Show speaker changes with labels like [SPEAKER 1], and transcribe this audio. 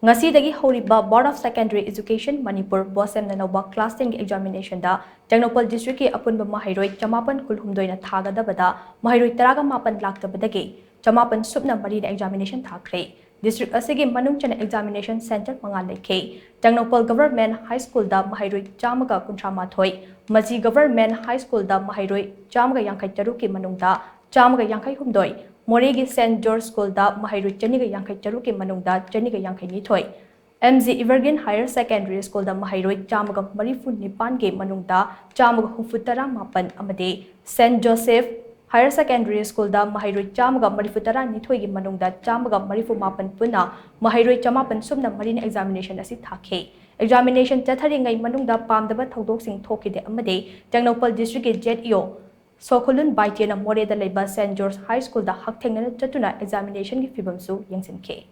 [SPEAKER 1] Ngasidagi HOURIBA Board of Secondary Education Manipur BOSEM na LOUBA Class 10 examination da Tengnoupal District ki APUNBA MAHEIROI chamapan kulhumdoi na THAGADABADA MAHEIROI taraga mapan Laktabadagi chamapan subna mari na examination Thakhre District asigi manung chana examination center mangal lekhe Tengnoupal Government High School da MAHEIROI chamaga kuntramathoi Maji Government High School da MAHEIROI chamaga yangkai taru ki manung da chamaga yangkai humdoi Moregi St. George School da MAHEIROI chaniga yangkai taru ki manung da chaniga yangkai nithoi MG Evergreen Higher Secondary School da MAHEIROI chamaga marifu nipan ge manung da chamaga hufutara mapan amade St. Joseph Higher Secondary School da MAHEIROI chamaga marifutara nithoi ge manung da chamaga marifu mapan puna MAHEIROI chamapan subna marine examination asi thakhe examination chathari ngai manung da pamdaba thodok sing thokide amade Tengnoupal District ge ZEO Sokolun Baitiana More da Leba St. George High School da Hakthengnana Chatuna examination ki fibam su yengsinke